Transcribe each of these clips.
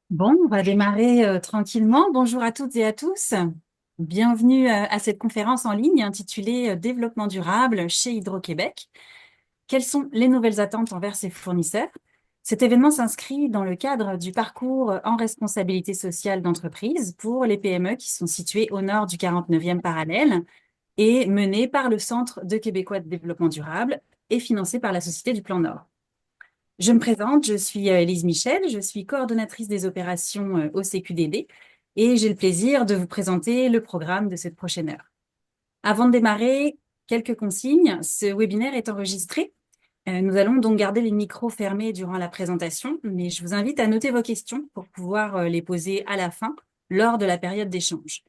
Bon, on va démarrer tranquillement. Bonjour à toutes et à tous. Bienvenue à cette conférence en ligne intitulée Développement durable chez Hydro-Québec. Quelles sont les nouvelles attentes envers ses fournisseurs? Cet événement s'inscrit dans le cadre du parcours en responsabilité sociale d'entreprise pour les PME qui sont situées au nord du 49e parallèle et mené par le Centre de Québécois de développement durable et financé par la Société du Plan Nord. Je me présente, je suis Élise Michel, je suis coordonnatrice des opérations au CQDD et j'ai le plaisir de vous présenter le programme de cette prochaine heure. Avant de démarrer, quelques consignes. Ce webinaire est enregistré. Nous allons donc garder les micros fermés durant la présentation, mais je vous invite à noter vos questions pour pouvoir les poser à la fin, lors de la période d'échange.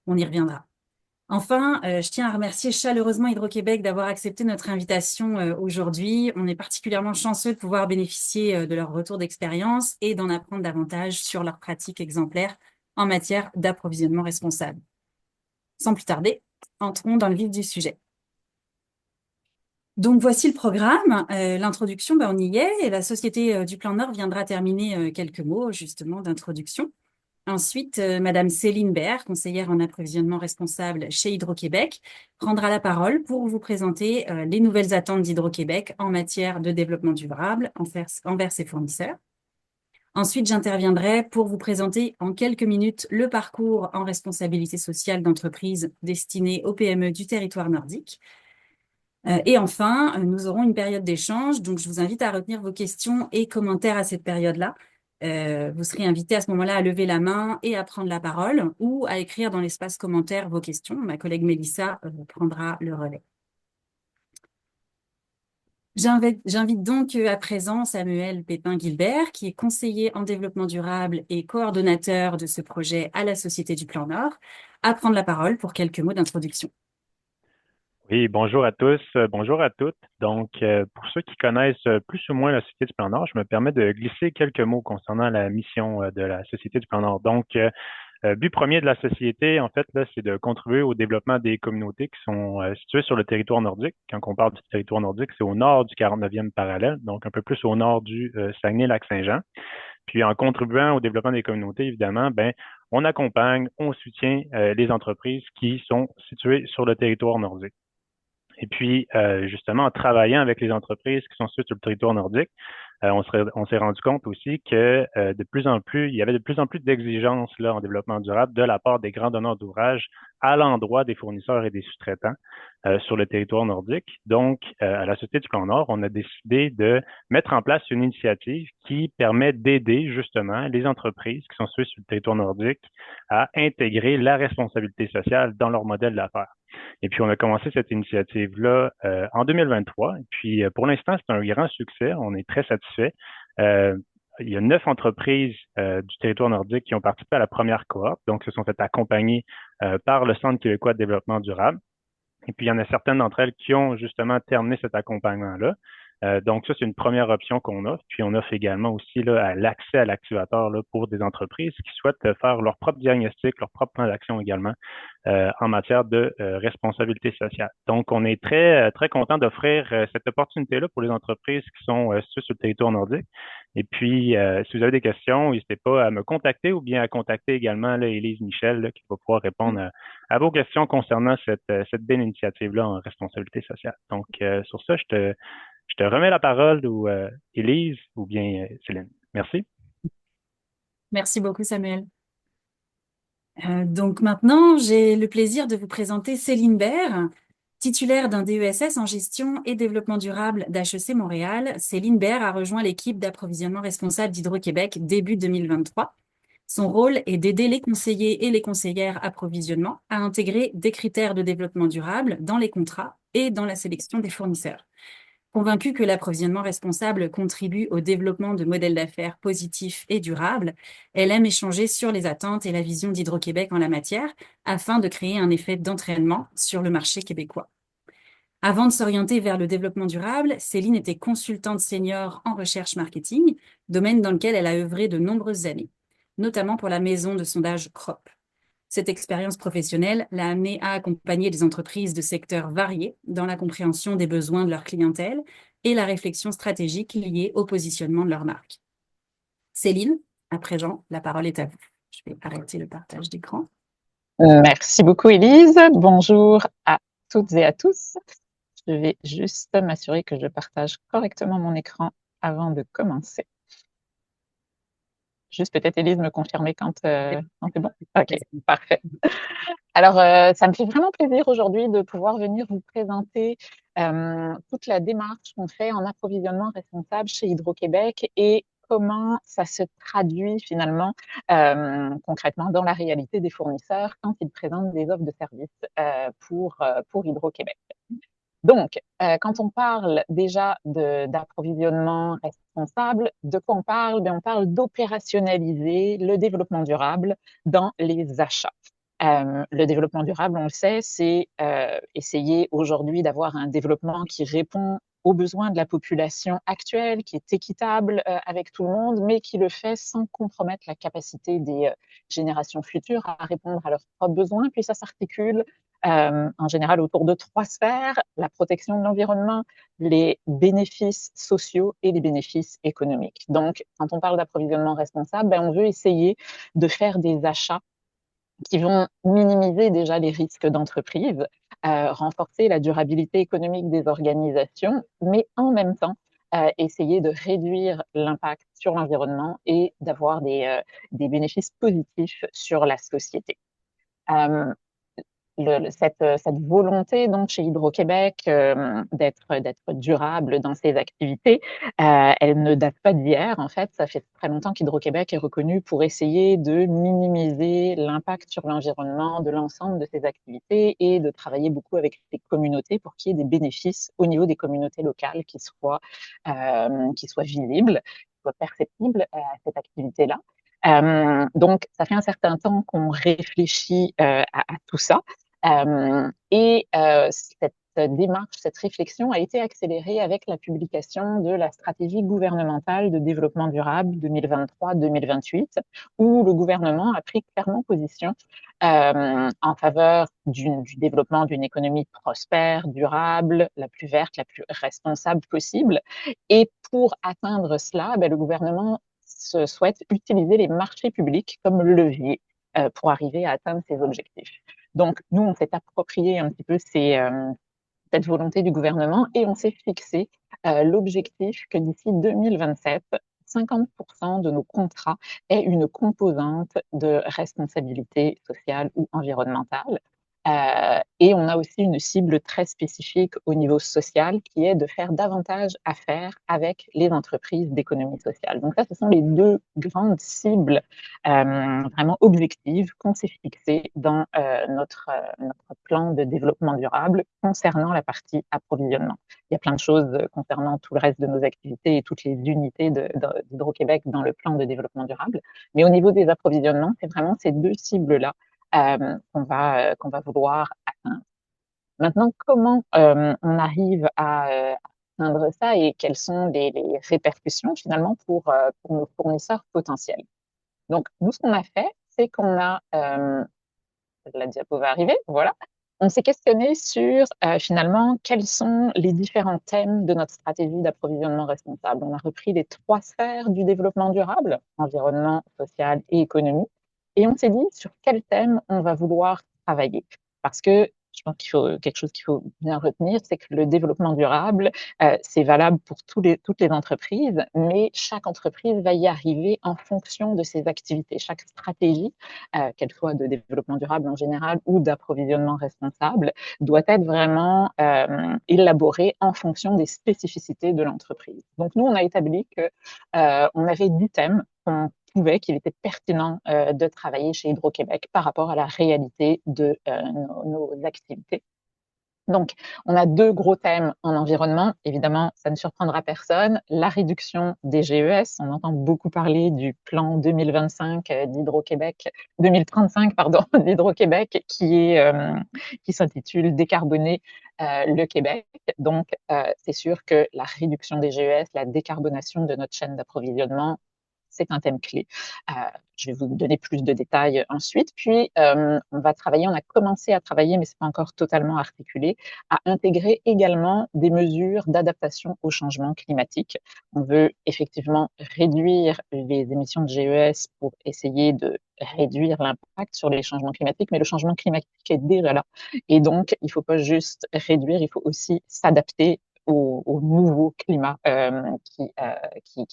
On y reviendra. Enfin, je tiens à remercier chaleureusement Hydro-Québec d'avoir accepté notre invitation aujourd'hui. On est particulièrement chanceux de pouvoir bénéficier de leur retour d'expérience et d'en apprendre davantage sur leurs pratiques exemplaires en matière d'approvisionnement responsable. Sans plus tarder, entrons dans le vif du sujet. Donc voici le programme. L'introduction, on y est, et la Société du Plan Nord viendra terminer quelques mots justement d'introduction. Ensuite, Madame Céline Baird, conseillère en approvisionnement responsable chez Hydro-Québec, prendra la parole pour vous présenter les nouvelles attentes d'Hydro-Québec en matière de développement durable envers ses fournisseurs. Ensuite, j'interviendrai pour vous présenter en quelques minutes le parcours en responsabilité sociale d'entreprise destiné aux PME du territoire nordique. Et enfin, nous aurons une période d'échange, donc je vous invite à retenir vos questions et commentaires à cette période-là. Vous serez invité à ce moment-là à lever la main et à prendre la parole ou à écrire dans l'espace commentaire vos questions. Ma collègue Mélissa prendra le relais. J'invite donc à présent Samuel Pépin-Guilbert, qui est conseiller en développement durable et coordonnateur de ce projet à la Société du Plan Nord, à prendre la parole pour quelques mots d'introduction. Oui, bonjour à tous, bonjour à toutes. Pour ceux qui connaissent plus ou moins la Société du Plan Nord, je me permets de glisser quelques mots concernant la mission de la Société du Plan Nord. But premier de la société, en fait, là, c'est de contribuer au développement des communautés qui sont situées sur le territoire nordique. Quand on parle du territoire nordique, c'est au nord du 49e parallèle, donc un peu plus au nord du Saguenay-Lac-Saint-Jean. Puis en contribuant au développement des communautés, évidemment, on accompagne, on soutient les entreprises qui sont situées sur le territoire nordique. Et puis, justement, en travaillant avec les entreprises qui sont situées sur le territoire nordique, on s'est rendu compte aussi que de plus en plus, il y avait de plus en plus d'exigences là en développement durable de la part des grands donneurs d'ouvrages à l'endroit des fournisseurs et des sous-traitants sur le territoire nordique. À la Société du Plan Nord, on a décidé de mettre en place une initiative qui permet d'aider justement les entreprises qui sont situées sur le territoire nordique à intégrer la responsabilité sociale dans leur modèle d'affaires. Et puis, on a commencé cette initiative-là en 2023. Et puis, pour l'instant, c'est un grand succès. On est très satisfait. Euh, il y a 9 entreprises du territoire nordique qui ont participé à la première cohorte, donc se sont fait accompagner par le Centre québécois de développement durable. Et puis, il y en a certaines d'entre elles qui ont justement terminé cet accompagnement-là. Donc, ça, c'est une première option qu'on offre. Puis, on offre également aussi là, l'accès à l'activateur là, pour des entreprises qui souhaitent faire leur propre diagnostic, leur propre plan d'action également en matière de responsabilité sociale. Donc, on est très content d'offrir cette opportunité-là pour les entreprises qui sont situées sur le territoire nordique. Et puis, si vous avez des questions, n'hésitez pas à me contacter ou bien à contacter également là, Élise Michel là, qui va pouvoir répondre à vos questions concernant cette belle initiative-là en responsabilité sociale. Sur ça, je te remets la parole ou Élise ou bien Céline. Merci. Merci beaucoup, Samuel. Donc maintenant, j'ai le plaisir de vous présenter Céline Baird, titulaire d'un DESS en gestion et développement durable d'HEC Montréal. Céline Baird a rejoint l'équipe d'approvisionnement responsable d'Hydro-Québec début 2023. Son rôle est d'aider les conseillers et les conseillères approvisionnement à intégrer des critères de développement durable dans les contrats et dans la sélection des fournisseurs. Convaincue que l'approvisionnement responsable contribue au développement de modèles d'affaires positifs et durables, elle aime échanger sur les attentes et la vision d'Hydro-Québec en la matière afin de créer un effet d'entraînement sur le marché québécois. Avant de s'orienter vers le développement durable, Céline était consultante senior en recherche marketing, domaine dans lequel elle a œuvré de nombreuses années, notamment pour la maison de sondage CROP. Cette expérience professionnelle l'a amenée à accompagner des entreprises de secteurs variés dans la compréhension des besoins de leur clientèle et la réflexion stratégique liée au positionnement de leur marque. Céline À présent, la parole est à vous. Je vais arrêter le partage d'écran. Merci beaucoup, Élise. Bonjour à toutes et à tous. Je vais juste m'assurer que je partage correctement mon écran avant de commencer. Juste peut-être, Élise, me confirmer quand c'est bon. OK, parfait. Alors, ça me fait vraiment plaisir aujourd'hui de pouvoir venir vous présenter toute la démarche qu'on fait en approvisionnement responsable chez Hydro-Québec et comment ça se traduit finalement concrètement dans la réalité des fournisseurs quand ils présentent des offres de services pour Hydro-Québec. Donc, quand on parle déjà d'approvisionnement responsable, de quoi on parle? Bien, on parle d'opérationnaliser le développement durable dans les achats. Le développement durable, on le sait, c'est essayer aujourd'hui d'avoir un développement qui répond aux besoins de la population actuelle, qui est équitable avec tout le monde, mais qui le fait sans compromettre la capacité des générations futures à répondre à leurs propres besoins. Puis ça s'articule en général autour de trois sphères: la protection de l'environnement, les bénéfices sociaux et les bénéfices économiques. Donc, quand on parle d'approvisionnement responsable, ben, on veut essayer de faire des achats qui vont minimiser déjà les risques d'entreprise, renforcer la durabilité économique des organisations, mais en même temps, essayer de réduire l'impact sur l'environnement et d'avoir des bénéfices positifs sur la société. Euh, cette volonté donc chez Hydro-Québec d'être durable dans ses activités, elle ne date pas d'hier. En fait, ça fait très longtemps qu'Hydro-Québec est reconnu pour essayer de minimiser l'impact sur l'environnement de l'ensemble de ses activités et de travailler beaucoup avec les communautés pour qu'il y ait des bénéfices au niveau des communautés locales qui soient visibles, qui soient perceptibles à cette activité-là. Donc, ça fait un certain temps qu'on réfléchit à tout ça. Cette démarche, cette réflexion a été accélérée avec la publication de la stratégie gouvernementale de développement durable 2023-2028, où le gouvernement a pris clairement position en faveur du développement d'une économie prospère, durable, la plus verte, la plus responsable possible. Et pour atteindre cela, ben, le gouvernement se souhaite utiliser les marchés publics comme levier pour arriver à atteindre ces objectifs. Donc, nous, on s'est approprié un petit peu cette volonté du gouvernement et on s'est fixé l'objectif que d'ici 2027, 50% de nos contrats aient une composante de responsabilité sociale ou environnementale. Et on a aussi une cible très spécifique au niveau social qui est de faire davantage affaire avec les entreprises d'économie sociale. Donc ça, ce sont les deux grandes cibles vraiment objectives qu'on s'est fixées dans notre plan de développement durable concernant la partie approvisionnement. Il y a plein de choses concernant tout le reste de nos activités et toutes les unités d'Hydro-Québec dans le plan de développement durable. Mais au niveau des approvisionnements, c'est vraiment ces deux cibles-là qu'on va vouloir atteindre. Maintenant, comment on arrive à atteindre ça et quelles sont les répercussions finalement pour nos fournisseurs potentiels? Donc, nous, ce qu'on a fait, c'est qu'on a, la diapo va arriver, voilà. On s'est questionné sur finalement quels sont les différents thèmes de notre stratégie d'approvisionnement responsable. On a repris les trois sphères du développement durable: environnement, social et économie. Et on s'est dit sur quel thème on va vouloir travailler. Parce que je pense quelque chose qu'il faut bien retenir, c'est que le développement durable, c'est valable pour toutes les entreprises, mais chaque entreprise va y arriver en fonction de ses activités. Chaque stratégie, qu'elle soit de développement durable en général ou d'approvisionnement responsable, doit être vraiment élaborée en fonction des spécificités de l'entreprise. Donc nous, on a établi que on avait 10 thèmes qu'on qu'il était pertinent de travailler chez Hydro-Québec par rapport à la réalité de nos activités. Donc, on a deux gros thèmes en environnement. Évidemment, ça ne surprendra personne. La réduction des GES. On entend beaucoup parler du plan 2025 d'Hydro-Québec, 2035, pardon, d'Hydro-Québec, qui s'intitule Décarboner le Québec. Donc, c'est sûr que la réduction des GES, la décarbonation de notre chaîne d'approvisionnement, c'est un thème clé. Je vais vous donner plus de détails ensuite. Puis, on a commencé à travailler, mais c'est pas encore totalement articulé, à intégrer également des mesures d'adaptation au changement climatique. On veut effectivement réduire les émissions de GES pour essayer de réduire l'impact sur les changements climatiques, mais le changement climatique est déjà là. Et donc, il ne faut pas juste réduire, il faut aussi s'adapter au nouveau climat qui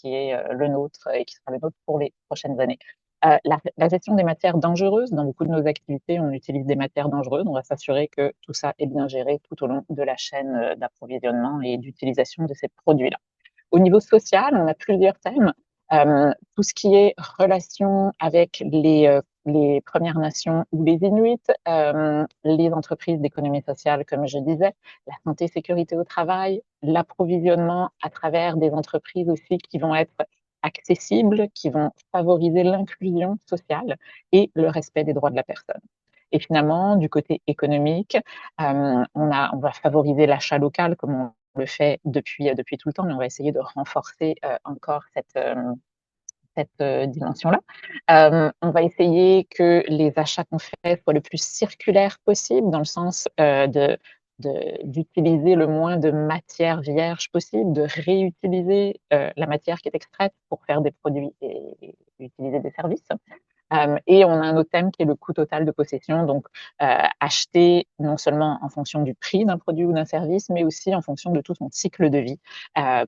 est le nôtre et qui sera le nôtre pour les prochaines années. La gestion des matières dangereuses, dans beaucoup de nos activités, on utilise des matières dangereuses. On va s'assurer que tout ça est bien géré tout au long de la chaîne d'approvisionnement et d'utilisation de ces produits-là. Au niveau social, on a plusieurs thèmes. Tout ce qui est relation avec les Premières Nations ou les Inuits, les entreprises d'économie sociale, comme je disais, la santé, sécurité au travail, l'approvisionnement à travers des entreprises aussi qui vont être accessibles, qui vont favoriser l'inclusion sociale et le respect des droits de la personne. Et finalement, du côté économique, on va favoriser l'achat local comme on le fait depuis tout le temps, mais on va essayer de renforcer encore cette dimension-là. On va essayer que les achats qu'on fait soient le plus circulaires possible, dans le sens d'utiliser le moins de matière vierge possible, de réutiliser la matière qui est extraite pour faire des produits et utiliser des services. Et on a un autre thème qui est le coût total de possession, donc acheter non seulement en fonction du prix d'un produit ou d'un service, mais aussi en fonction de tout son cycle de vie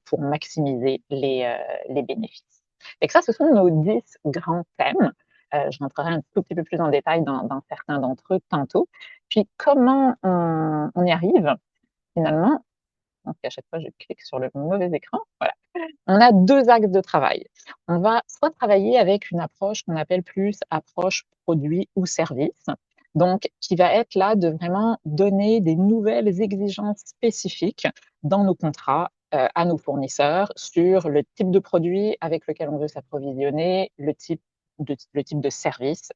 pour maximiser les bénéfices. Et que ça, ce sont nos 10 grands thèmes. Je rentrerai un tout petit peu plus en détail dans certains d'entre eux tantôt. Puis comment on y arrive finalement? Donc à chaque fois, je clique sur le mauvais écran. Voilà. On a 2 axes de travail. On va soit travailler avec une approche qu'on appelle plus approche produit ou service, donc qui va être là de vraiment donner des nouvelles exigences spécifiques dans nos contrats à nos fournisseurs sur le type de produit avec lequel on veut s'approvisionner, le type de service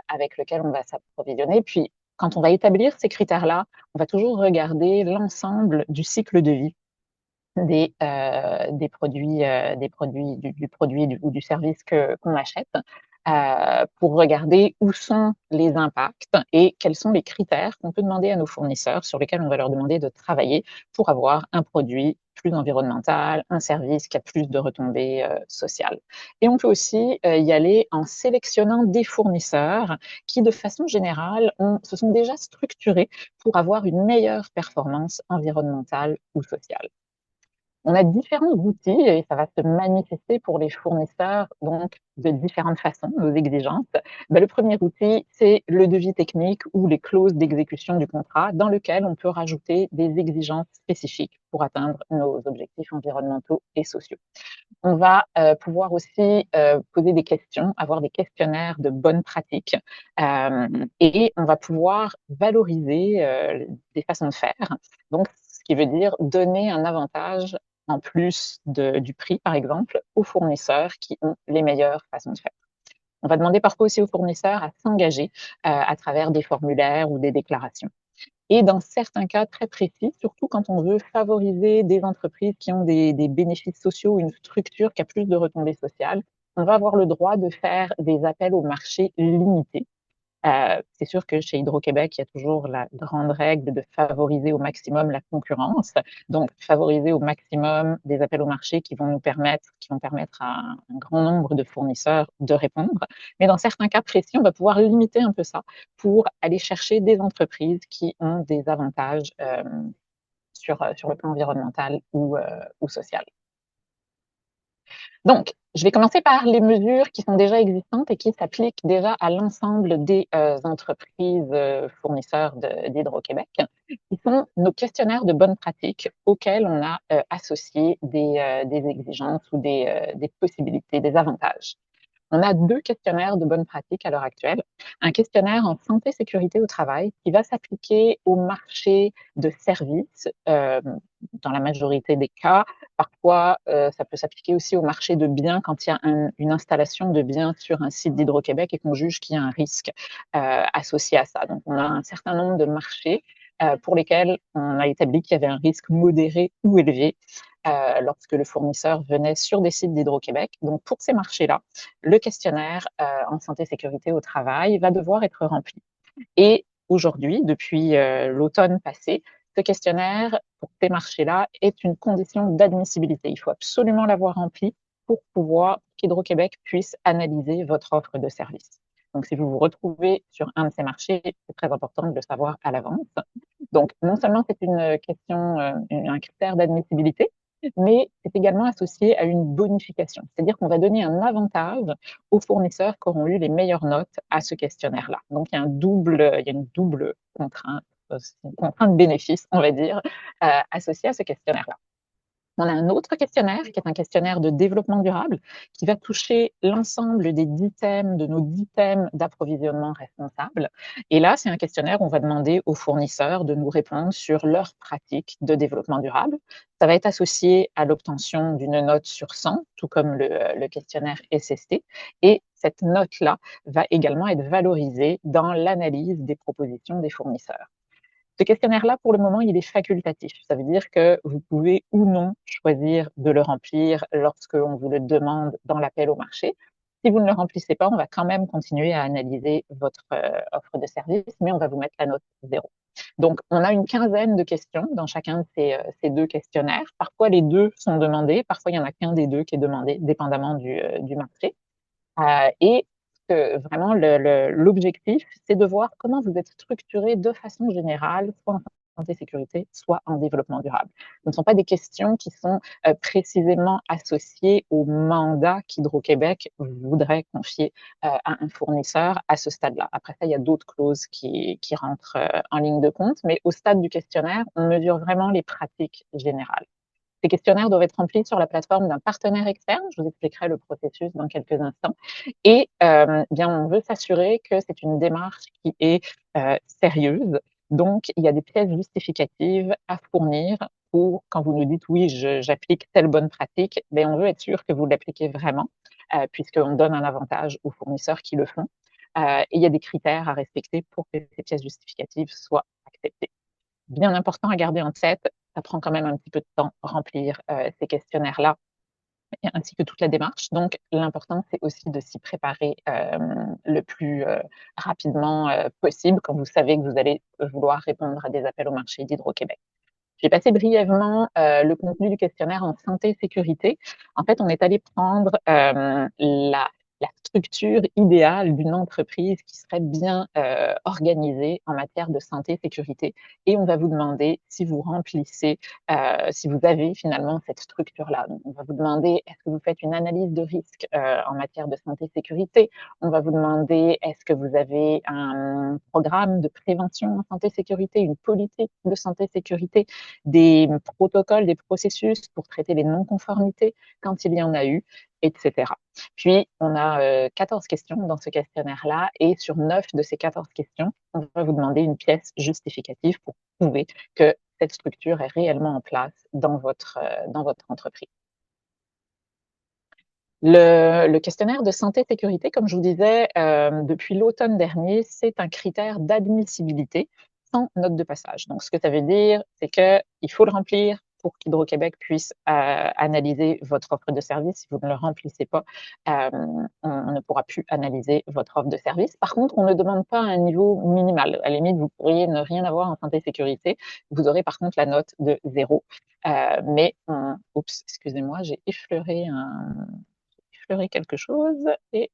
avec lequel on va s'approvisionner. Puis, quand on va établir ces critères-là, on va toujours regarder l'ensemble du cycle de vie des produits, du produit ou du service qu'on achète pour regarder où sont les impacts et quels sont les critères qu'on peut demander à nos fournisseurs sur lesquels on va leur demander de travailler pour avoir un produit plus environnemental, un service qui a plus de retombées sociales. Et on peut aussi y aller en sélectionnant des fournisseurs qui, de façon générale, se sont déjà structurés pour avoir une meilleure performance environnementale ou sociale. On a différents outils et ça va se manifester pour les fournisseurs donc de différentes façons, nos exigences. Le premier outil, c'est le devis technique ou les clauses d'exécution du contrat dans lequel on peut rajouter des exigences spécifiques pour atteindre nos objectifs environnementaux et sociaux. On va pouvoir aussi poser des questions, avoir des questionnaires de bonnes pratiques et on va pouvoir valoriser des façons de faire. Donc, ce qui veut dire donner un avantage en plus du prix, par exemple, aux fournisseurs qui ont les meilleures façons de faire. On va demander parfois aussi aux fournisseurs à s'engager à travers des formulaires ou des déclarations. Et dans certains cas très précis, surtout quand on veut favoriser des entreprises qui ont des bénéfices sociaux, une structure qui a plus de retombées sociales, on va avoir le droit de faire des appels au marché limités. C'est sûr que chez Hydro-Québec, il y a toujours la grande règle de favoriser au maximum la concurrence. Donc, favoriser au maximum des appels au marché qui vont permettre à un grand nombre de fournisseurs de répondre. Mais dans certains cas précis, on va pouvoir limiter un peu ça pour aller chercher des entreprises qui ont des avantages sur le plan environnemental ou social. Donc, je vais commencer par les mesures qui sont déjà existantes et qui s'appliquent déjà à l'ensemble des entreprises fournisseurs d'Hydro-Québec, qui sont nos questionnaires de bonnes pratiques auxquels on a associé des exigences ou des possibilités, des avantages. On a 2 questionnaires de bonnes pratiques à l'heure actuelle. Un questionnaire en santé sécurité au travail qui va s'appliquer au marché de services dans la majorité des cas. Parfois, ça peut s'appliquer aussi au marché de biens quand il y a une installation de biens sur un site d'Hydro-Québec et qu'on juge qu'il y a un risque associé à ça. Donc, on a un certain nombre de marchés pour lesquels on a établi qu'il y avait un risque modéré ou élevé lorsque le fournisseur venait sur des sites d'Hydro-Québec. Donc, pour ces marchés-là, le questionnaire en santé-sécurité au travail va devoir être rempli. Et aujourd'hui, depuis l'automne passé, ce questionnaire pour ces marchés-là est une condition d'admissibilité. Il faut absolument l'avoir rempli pour pouvoir qu'Hydro-Québec puisse analyser votre offre de service. Donc, si vous vous retrouvez sur un de ces marchés, c'est très important de le savoir à l'avance. Donc, non seulement c'est une question, un critère d'admissibilité, mais c'est également associé à une bonification. C'est-à-dire qu'on va donner un avantage aux fournisseurs qui auront eu les meilleures notes à ce questionnaire-là. Donc, il y a une double contrainte, une contrainte bénéfice, on va dire, associée à ce questionnaire-là. On a un autre questionnaire qui est un questionnaire de développement durable qui va toucher l'ensemble des 10 thèmes, de nos 10 thèmes d'approvisionnement responsable. Et là, c'est un questionnaire où on va demander aux fournisseurs de nous répondre sur leurs pratiques de développement durable. Ça va être associé à l'obtention d'une note sur 100, tout comme le questionnaire SST. Et cette note-là va également être valorisée dans l'analyse des propositions des fournisseurs. Ce questionnaire-là, pour le moment, il est facultatif. Ça veut dire que vous pouvez ou non choisir de le remplir lorsque l'on vous le demande dans l'appel au marché. Si vous ne le remplissez pas, on va quand même continuer à analyser votre offre de service, mais on va vous mettre la note 0. Donc, on a une quinzaine de questions dans chacun de ces deux questionnaires. Parfois, les deux sont demandés. Parfois, il n'y en a qu'un des deux qui est demandé, dépendamment du marché. Et vraiment, l'objectif, c'est de voir comment vous êtes structuré de façon générale, soit en santé sécurité, soit en développement durable. Ce ne sont pas des questions qui sont précisément associées au mandat qu'Hydro-Québec voudrait confier à un fournisseur à ce stade-là. Après ça, il y a d'autres clauses qui rentrent en ligne de compte, mais au stade du questionnaire, on mesure vraiment les pratiques générales. Ces questionnaires doivent être remplis sur la plateforme d'un partenaire externe. Je vous expliquerai le processus dans quelques instants. Et bien, on veut s'assurer que c'est une démarche qui est sérieuse. Donc, il y a des pièces justificatives à fournir pour quand vous nous dites oui, j'applique telle bonne pratique, bien, on veut être sûr que vous l'appliquez vraiment, puisqu'on donne un avantage aux fournisseurs qui le font. Et il y a des critères à respecter pour que ces pièces justificatives soient acceptées. Bien important à garder en tête, ça prend quand même un petit peu de temps remplir ces questionnaires-là, ainsi que toute la démarche. Donc, l'important, c'est aussi de s'y préparer le plus rapidement possible quand vous savez que vous allez vouloir répondre à des appels au marché d'Hydro-Québec. J'ai passé brièvement le contenu du questionnaire en santé-sécurité. En fait, on est allé prendre la structure idéale d'une entreprise qui serait bien organisée en matière de santé-sécurité. Et on va vous demander si vous remplissez, si vous avez finalement cette structure-là. On va vous demander est-ce que vous faites une analyse de risque en matière de santé-sécurité. On va vous demander est-ce que vous avez un programme de prévention en santé-sécurité, une politique de santé-sécurité, des protocoles, des processus pour traiter les non-conformités quand il y en a eu, etc. Puis, on a 14 questions dans ce questionnaire-là et sur 9 de ces 14 questions, on va vous demander une pièce justificative pour prouver que cette structure est réellement en place dans votre entreprise. Le questionnaire de santé-sécurité, comme je vous disais, depuis l'automne dernier, c'est un critère d'admissibilité sans note de passage. Donc, ce que ça veut dire, c'est qu'il faut le remplir pour qu'Hydro-Québec puisse analyser votre offre de service. Si vous ne le remplissez pas, on ne pourra plus analyser votre offre de service. Par contre, on ne demande pas un niveau minimal. À la limite, vous pourriez ne rien avoir en santé-sécurité. Vous aurez par contre la note de 0. Oups, excusez-moi, j'ai effleuré quelque chose et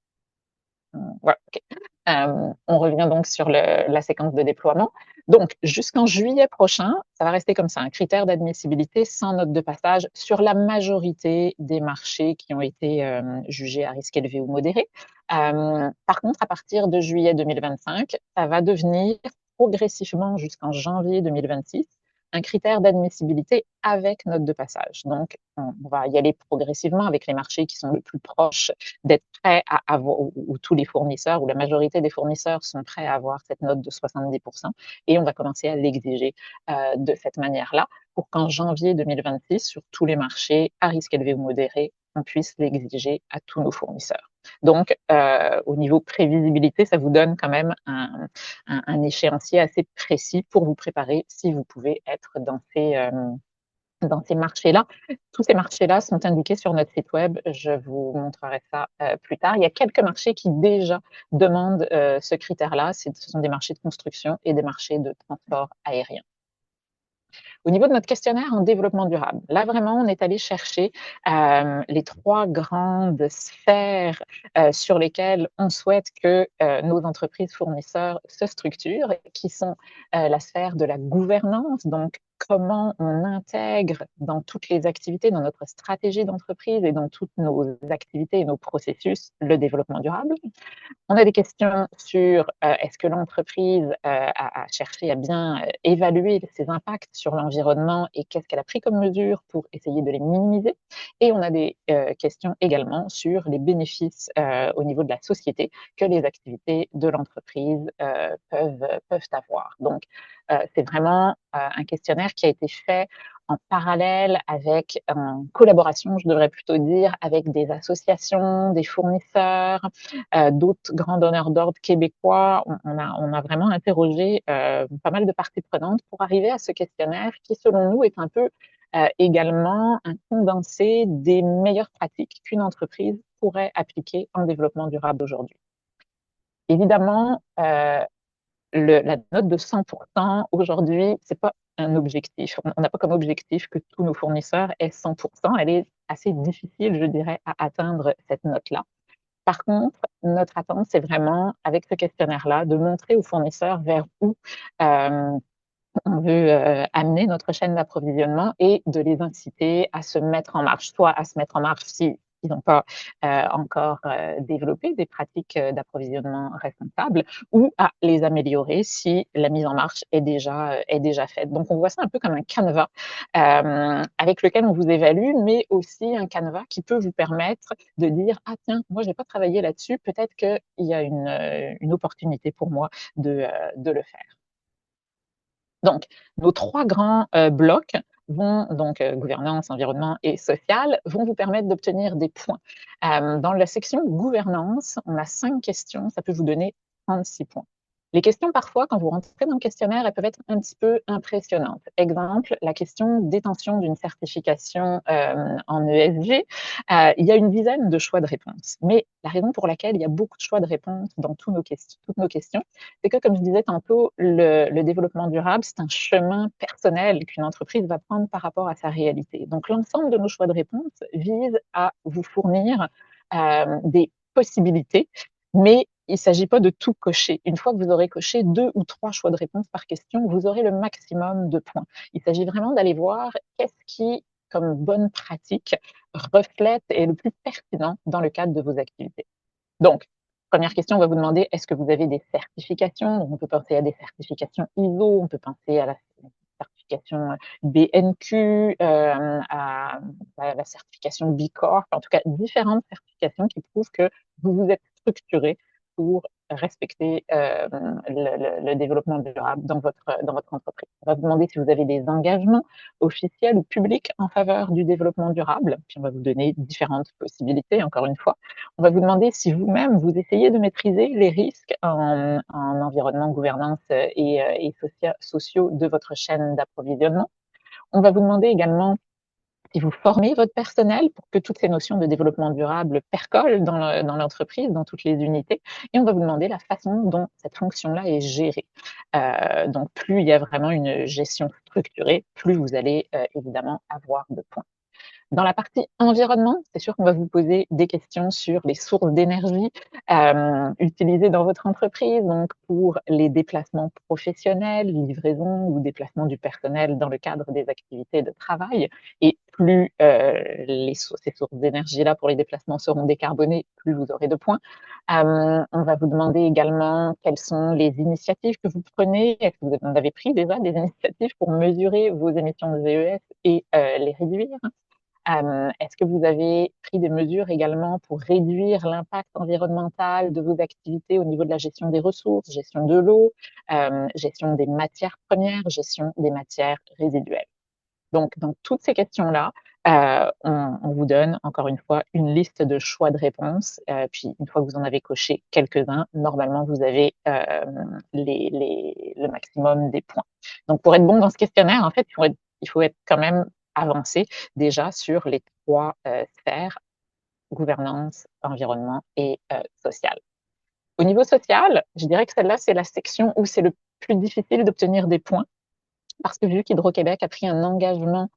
voilà. Okay. On revient donc sur la séquence de déploiement. Donc, jusqu'en juillet prochain, ça va rester comme ça, un critère d'admissibilité sans note de passage sur la majorité des marchés qui ont été jugés à risque élevé ou modéré. Par contre, à partir de juillet 2025, ça va devenir progressivement jusqu'en janvier 2026 un critère d'admissibilité avec note de passage. Donc, on va y aller progressivement avec les marchés qui sont le plus proches d'être prêts à avoir, où tous les fournisseurs ou la majorité des fournisseurs sont prêts à avoir cette note de 70%, et on va commencer à l'exiger de cette manière-là pour qu'en janvier 2026, sur tous les marchés à risque élevé ou modéré, on puisse l'exiger à tous nos fournisseurs. Donc, au niveau prévisibilité, ça vous donne quand même un échéancier assez précis pour vous préparer si vous pouvez être dans ces marchés-là. Tous ces marchés-là sont indiqués sur notre site web. Je vous montrerai ça plus tard. Il y a quelques marchés qui déjà demandent ce critère-là. Ce sont des marchés de construction et des marchés de transport aérien. Au niveau de notre questionnaire en développement durable, là vraiment, on est allé chercher les 3 grandes sphères sur lesquelles on souhaite que nos entreprises fournisseurs se structurent, qui sont la sphère de la gouvernance, donc comment on intègre dans toutes les activités, dans notre stratégie d'entreprise et dans toutes nos activités et nos processus, le développement durable. On a des questions sur est-ce que l'entreprise a cherché à bien évaluer ses impacts sur l'environnement et qu'est-ce qu'elle a pris comme mesure pour essayer de les minimiser. Et on a des questions également sur les bénéfices au niveau de la société que les activités de l'entreprise peuvent avoir. Donc, c'est vraiment un questionnaire qui a été fait en parallèle avec, en collaboration, je devrais plutôt dire, avec des associations, des fournisseurs, d'autres grands donneurs d'ordre québécois. On a vraiment interrogé pas mal de parties prenantes pour arriver à ce questionnaire qui, selon nous, est un peu également un condensé des meilleures pratiques qu'une entreprise pourrait appliquer en développement durable aujourd'hui. Évidemment, la note de 100% aujourd'hui, c'est pas un objectif. On n'a pas comme objectif que tous nos fournisseurs aient 100%. Elle est assez difficile, je dirais, à atteindre cette note-là. Par contre, notre attente, c'est vraiment, avec ce questionnaire-là, de montrer aux fournisseurs vers où on veut amener notre chaîne d'approvisionnement et de les inciter à se mettre en marche, soit à se mettre en marche si ils n'ont pas encore développé des pratiques d'approvisionnement responsables, ou à les améliorer si la mise en marche est déjà faite. Donc, on voit ça un peu comme un canevas avec lequel on vous évalue, mais aussi un canevas qui peut vous permettre de dire « Ah tiens, moi, je n'ai pas travaillé là-dessus, peut-être qu'il y a une opportunité pour moi de le faire. » Donc, nos 3 grands blocs vont donc gouvernance, environnement et social, vont vous permettre d'obtenir des points. Dans la section gouvernance, on a 5 questions, ça peut vous donner 36 points. Les questions, parfois, quand vous rentrez dans le questionnaire, elles peuvent être un petit peu impressionnantes. Exemple, la question détention d'une certification en ESG. Il y a une dizaine de choix de réponses. Mais la raison pour laquelle il y a beaucoup de choix de réponses dans toutes nos questions, c'est que, comme je disais tantôt, le développement durable, c'est un chemin personnel qu'une entreprise va prendre par rapport à sa réalité. Donc, l'ensemble de nos choix de réponse vise à vous fournir des possibilités, mais il ne s'agit pas de tout cocher. Une fois que vous aurez coché 2 ou 3 choix de réponse par question, vous aurez le maximum de points. Il s'agit vraiment d'aller voir qu'est-ce qui, comme bonne pratique, reflète et est le plus pertinent dans le cadre de vos activités. Donc, première question, on va vous demander est-ce que vous avez des certifications? Donc, on peut penser à des certifications ISO, on peut penser à la certification BNQ, à la certification B Corp, en tout cas différentes certifications qui prouvent que vous vous êtes structuré pour respecter le développement durable dans votre entreprise. On va vous demander si vous avez des engagements officiels ou publics en faveur du développement durable, puis on va vous donner différentes possibilités, encore une fois. On va vous demander si vous-même, vous essayez de maîtriser les risques en environnement, gouvernance et sociaux de votre chaîne d'approvisionnement. On va vous demander également si vous formez votre personnel pour que toutes ces notions de développement durable percolent dans l'entreprise, dans toutes les unités. Et on va vous demander la façon dont cette fonction-là est gérée. Donc, plus il y a vraiment une gestion structurée, plus vous allez évidemment avoir de points. Dans la partie environnement, c'est sûr qu'on va vous poser des questions sur les sources d'énergie utilisées dans votre entreprise, donc pour les déplacements professionnels, livraison ou déplacement du personnel dans le cadre des activités de travail. Et plus ces sources d'énergie-là pour les déplacements seront décarbonées, plus vous aurez de points. On va vous demander également quelles sont les initiatives que vous prenez. Est-ce que vous en avez pris déjà des initiatives pour mesurer vos émissions de VES et les réduire? Est-ce que vous avez pris des mesures également pour réduire l'impact environnemental de vos activités au niveau de la gestion des ressources, gestion de l'eau, gestion des matières premières, gestion des matières résiduelles? Donc, dans toutes ces questions-là, On vous donne, encore une fois, une liste de choix de réponses. Puis, une fois que vous en avez coché quelques-uns, normalement, vous avez le maximum des points. Donc, pour être bon dans ce questionnaire, en fait, il faut être quand même avancé déjà sur les trois sphères, gouvernance, environnement et social. Au niveau social, je dirais que celle-là, c'est la section où c'est le plus difficile d'obtenir des points parce que vu qu'Hydro-Québec a pris un engagement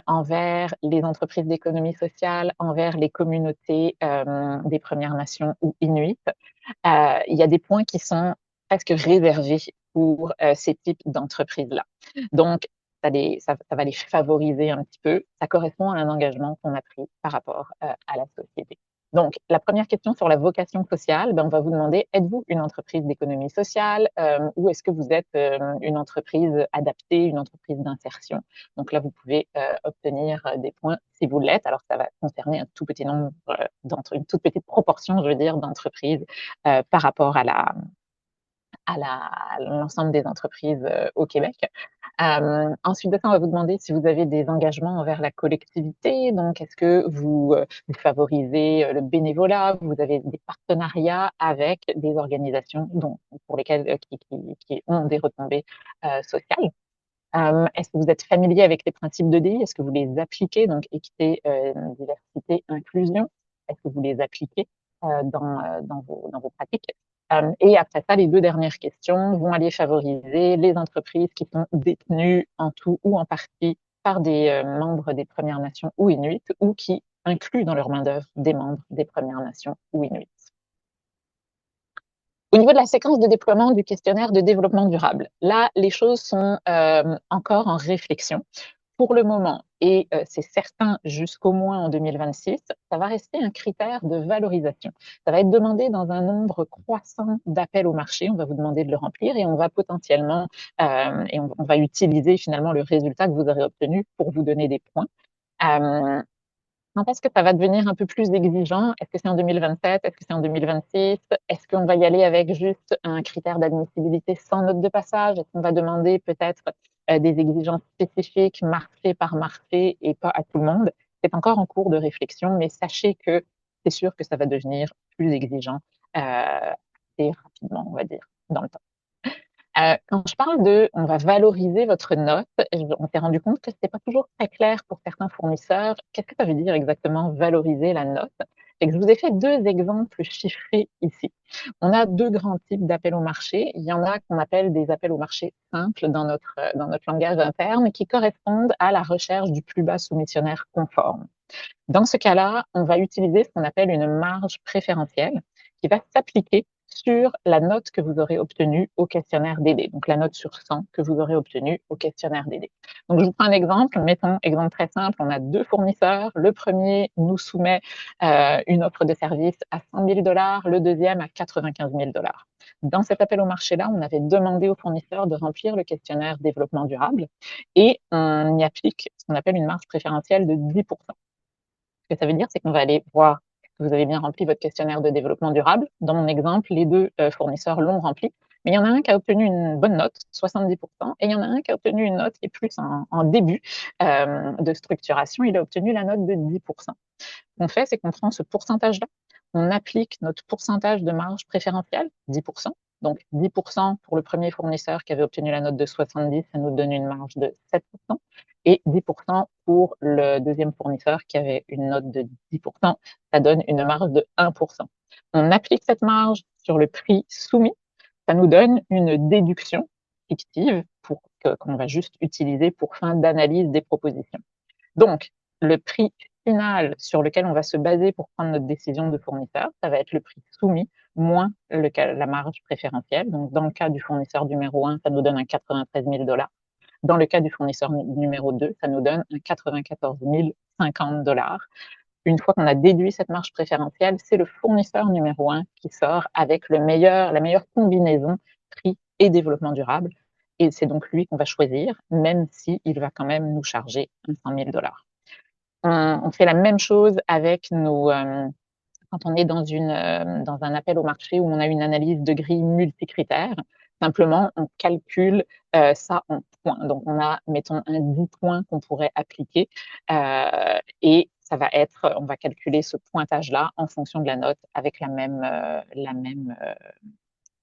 envers les entreprises d'économie sociale, envers les communautés des Premières Nations ou Inuits, il y a des points qui sont presque réservés pour ces types d'entreprises-là. Donc, ça va les favoriser un petit peu. Ça correspond à un engagement qu'on a pris par rapport à la société. Donc, la première question sur la vocation sociale, ben, on va vous demander, êtes-vous une entreprise d'économie sociale ou est-ce que vous êtes une entreprise adaptée, une entreprise d'insertion? Donc là, vous pouvez obtenir des points si vous l'êtes. Alors, ça va concerner un tout petit nombre une toute petite proportion, je veux dire, d'entreprises par rapport à l'ensemble des entreprises au Québec. Ensuite de ça, on va vous demander si vous avez des engagements envers la collectivité. Donc, est-ce que vous favorisez le bénévolat? Vous avez des partenariats avec des organisations pour lesquelles qui ont des retombées sociales? Est-ce que vous êtes familier avec les principes d'EDI? Est-ce que vous les appliquez? Donc, équité, diversité, inclusion. Est-ce que vous les appliquez dans vos pratiques? Et après ça, les deux dernières questions vont aller favoriser les entreprises qui sont détenues en tout ou en partie par des membres des Premières Nations ou Inuits ou qui incluent dans leur main-d'œuvre des membres des Premières Nations ou Inuits. Au niveau de la séquence de déploiement du questionnaire de développement durable, là, les choses sont encore en réflexion. Pour le moment, et c'est certain jusqu'au moins en 2026, ça va rester un critère de valorisation. Ça va être demandé dans un nombre croissant d'appels au marché. On va vous demander de le remplir et on va potentiellement, on va utiliser finalement le résultat que vous aurez obtenu pour vous donner des points. Quand est-ce que ça va devenir un peu plus exigeant? Est-ce que c'est en 2027? Est-ce que c'est en 2026? Est-ce qu'on va y aller avec juste un critère d'admissibilité sans note de passage? Est-ce qu'on va demander peut-être des exigences spécifiques, marché par marché et pas à tout le monde? C'est encore en cours de réflexion, mais sachez que c'est sûr que ça va devenir plus exigeant assez rapidement, on va dire, dans le temps. Quand je parle de on va valoriser votre note, on s'est rendu compte que c'était pas toujours très clair pour certains fournisseurs. Qu'est-ce que ça veut dire exactement valoriser la note? Et que je vous ai fait deux exemples chiffrés ici. On a deux grands types d'appels au marché. Il y en a qu'on appelle des appels au marché simples dans notre langage interne qui correspondent à la recherche du plus bas soumissionnaire conforme. Dans ce cas-là, on va utiliser ce qu'on appelle une marge préférentielle qui va s'appliquer sur la note que vous aurez obtenue au questionnaire DD, donc la note sur 100 que vous aurez obtenue au questionnaire DD. Donc, je vous prends un exemple. Mettons, exemple très simple, on a deux fournisseurs. Le premier nous soumet une offre de service à 100 000 $, le deuxième à 95 000 $. Dans cet appel au marché-là, on avait demandé aux fournisseurs de remplir le questionnaire développement durable et on y applique ce qu'on appelle une marge préférentielle de 10%. Ce que ça veut dire, c'est qu'on va aller voir que vous avez bien rempli votre questionnaire de développement durable. Dans mon exemple, les deux fournisseurs l'ont rempli, mais il y en a un qui a obtenu une bonne note, 70%, et il y en a un qui a obtenu une note qui est plus en début de structuration. Il a obtenu la note de 10%. Ce qu'on fait, c'est qu'on prend ce pourcentage-là, on applique notre pourcentage de marge préférentielle, 10%. Donc 10% pour le premier fournisseur qui avait obtenu la note de 70, ça nous donne une marge de 7%. Et 10% pour le deuxième fournisseur qui avait une note de 10%, ça donne une marge de 1%. On applique cette marge sur le prix soumis, ça nous donne une déduction fictive qu'on va juste utiliser pour fin d'analyse des propositions. Donc, le prix final sur lequel on va se baser pour prendre notre décision de fournisseur, ça va être le prix soumis moins la marge préférentielle. Donc, dans le cas du fournisseur numéro 1, ça nous donne un 93 000 $. Dans le cas du fournisseur numéro 2, ça nous donne un 94 050 $. Une fois qu'on a déduit cette marge préférentielle, c'est le fournisseur numéro 1 qui sort avec la meilleure combinaison prix et développement durable. Et c'est donc lui qu'on va choisir, même s'il va quand même nous charger 100 000 $. On fait la même chose avec quand on est dans un appel au marché où on a une analyse de grille multicritères. Simplement, on calcule ça en points. Donc, on a, mettons, un 10 points qu'on pourrait appliquer et ça va être, on va calculer ce pointage-là en fonction de la note avec la même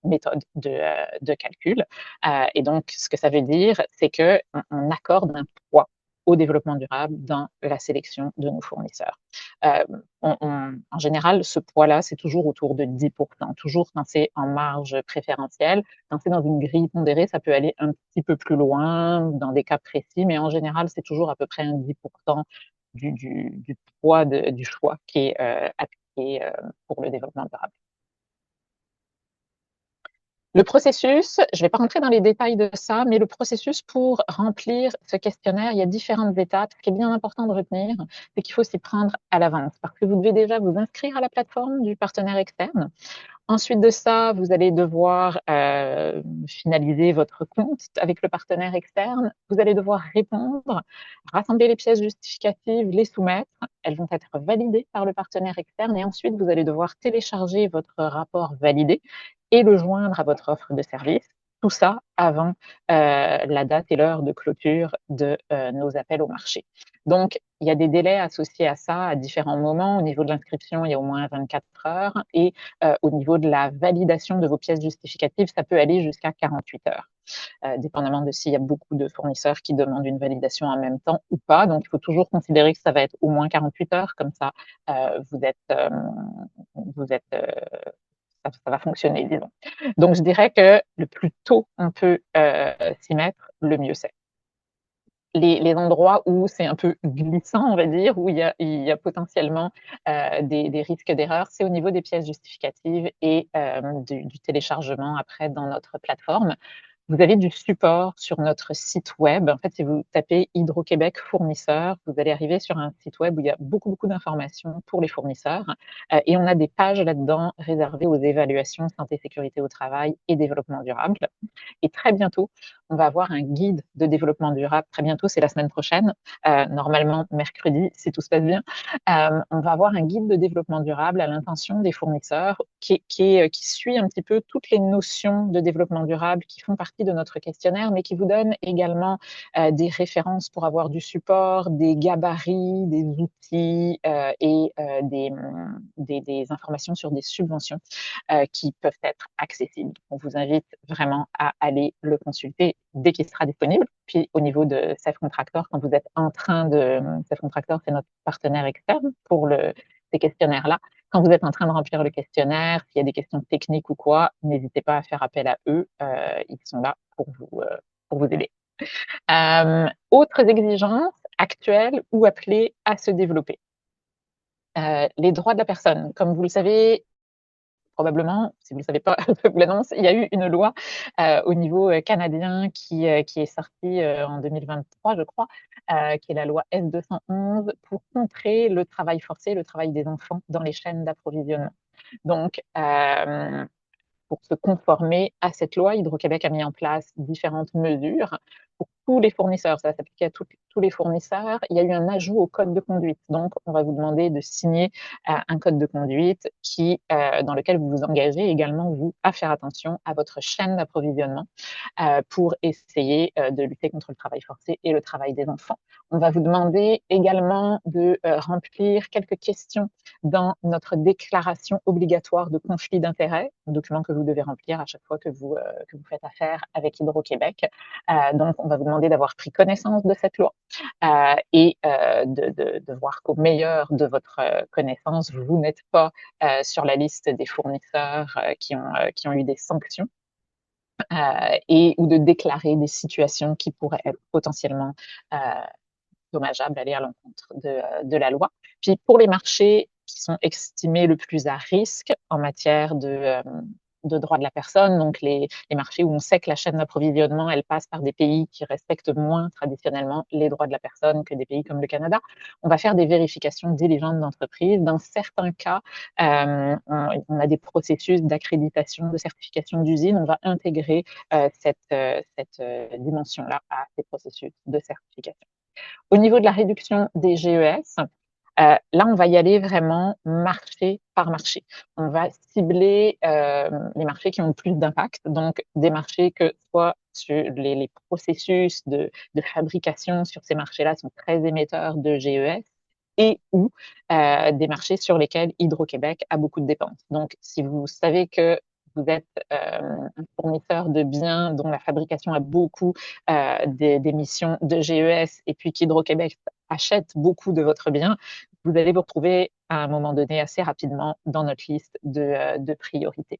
méthode de calcul. Et donc, ce que ça veut dire, c'est qu'on accorde un poids au développement durable dans la sélection de nos fournisseurs. En général, ce poids-là, c'est toujours autour de 10%, toujours quand c'est en marge préférentielle. Quand c'est dans une grille pondérée, ça peut aller un petit peu plus loin dans des cas précis, mais en général, c'est toujours à peu près un 10% du poids du choix qui est appliqué pour le développement durable. Le processus, je ne vais pas rentrer dans les détails de ça, mais le processus pour remplir ce questionnaire, il y a différentes étapes. Ce qui est bien important de retenir, c'est qu'il faut s'y prendre à l'avance parce que vous devez déjà vous inscrire à la plateforme du partenaire externe. Ensuite de ça, vous allez devoir finaliser votre compte avec le partenaire externe. Vous allez devoir répondre, rassembler les pièces justificatives, les soumettre. Elles vont être validées par le partenaire externe et ensuite, vous allez devoir télécharger votre rapport validé et le joindre à votre offre de service. Tout ça avant la date et l'heure de clôture de nos appels au marché. Donc, il y a des délais associés à ça à différents moments. Au niveau de l'inscription, il y a au moins 24 heures et au niveau de la validation de vos pièces justificatives, ça peut aller jusqu'à 48 heures, dépendamment de s'il y a beaucoup de fournisseurs qui demandent une validation en même temps ou pas. Donc, il faut toujours considérer que ça va être au moins 48 heures, comme ça, vous êtes, ça va fonctionner, disons. Donc, je dirais que le plus tôt on peut s'y mettre, le mieux c'est. Les endroits où c'est un peu glissant, on va dire, où il y a potentiellement des risques d'erreur, c'est au niveau des pièces justificatives et du téléchargement après dans notre plateforme. Vous avez du support sur notre site web. En fait, si vous tapez Hydro-Québec fournisseur, vous allez arriver sur un site web où il y a beaucoup, beaucoup d'informations pour les fournisseurs. Et on a des pages là-dedans réservées aux évaluations santé, sécurité au travail et développement durable. Et très bientôt, on va avoir un guide de développement durable. Très bientôt, c'est la semaine prochaine, normalement mercredi, si tout se passe bien. On va avoir un guide de développement durable à l'intention des fournisseurs qui suit un petit peu toutes les notions de développement durable qui font partie de notre questionnaire, mais qui vous donne également des références pour avoir du support, des gabarits, des outils et des informations sur des subventions qui peuvent être accessibles. On vous invite vraiment à aller le consulter dès qu'il sera disponible. Puis au niveau de Self-Contractor, quand vous êtes en train de... Self-Contractor, c'est notre partenaire externe pour ces questionnaires-là. Quand vous êtes en train de remplir le questionnaire, s'il y a des questions techniques ou quoi, n'hésitez pas à faire appel à eux. Ils sont là pour vous aider. Autres exigences actuelles ou appelées à se développer. Les droits de la personne. Comme vous le savez, probablement, si vous ne le savez pas, je vous l'annonce, il y a eu une loi au niveau canadien qui est sortie en 2023, je crois, qui est la loi S211 pour contrer le travail forcé, le travail des enfants dans les chaînes d'approvisionnement. Donc, pour se conformer à cette loi, Hydro-Québec a mis en place différentes mesures pour tous les fournisseurs. Ça va s'appliquer à tous les fournisseurs. Il y a eu un ajout au code de conduite. Donc, on va vous demander de signer un code de conduite dans lequel vous vous engagez également, vous, à faire attention à votre chaîne d'approvisionnement pour essayer de lutter contre le travail forcé et le travail des enfants. On va vous demander également de remplir quelques questions dans notre déclaration obligatoire de conflit d'intérêts, un document que vous devez remplir à chaque fois que vous faites affaire avec Hydro-Québec. Donc, on va vous demander d'avoir pris connaissance de cette loi et de voir qu'au meilleur de votre connaissance, vous n'êtes pas sur la liste des fournisseurs qui ont eu des sanctions. Ou de déclarer des situations qui pourraient être potentiellement dommageables, aller à l'encontre de la loi. Puis pour les marchés qui sont estimés le plus à risque en matière de droits de la personne, donc les marchés où on sait que la chaîne d'approvisionnement, elle passe par des pays qui respectent moins traditionnellement les droits de la personne que des pays comme le Canada. On va faire des vérifications diligentes d'entreprise. Dans certains cas, on a des processus d'accréditation, de certification d'usine. On va intégrer cette dimension-là à ces processus de certification. Au niveau de la réduction des GES, Là, on va y aller vraiment marché par marché. On va cibler les marchés qui ont le plus d'impact, donc des marchés que soit sur les processus de fabrication sur ces marchés-là sont très émetteurs de GES et ou des marchés sur lesquels Hydro-Québec a beaucoup de dépenses. Donc, si vous savez que vous êtes un fournisseur de biens dont la fabrication a beaucoup d'émissions de GES et puis qu'Hydro-Québec achète beaucoup de votre bien, vous allez vous retrouver à un moment donné assez rapidement dans notre liste de priorités.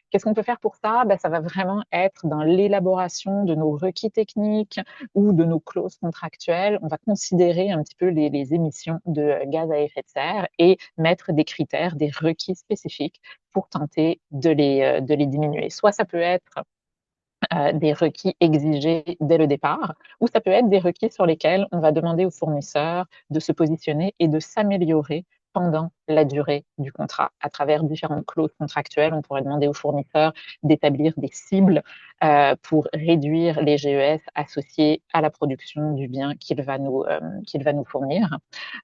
Qu'est-ce qu'on peut faire pour ça? Ben, ça va vraiment être dans l'élaboration de nos requis techniques ou de nos clauses contractuelles. On va considérer un petit peu les émissions de gaz à effet de serre et mettre des critères, des requis spécifiques pour tenter de les diminuer. Soit ça peut être des requis exigés dès le départ, ou ça peut être des requis sur lesquels on va demander aux fournisseurs de se positionner et de s'améliorer pendant la durée du contrat. À travers différentes clauses contractuelles, on pourrait demander aux fournisseurs d'établir des cibles pour réduire les GES associés à la production du bien qu'il va nous fournir.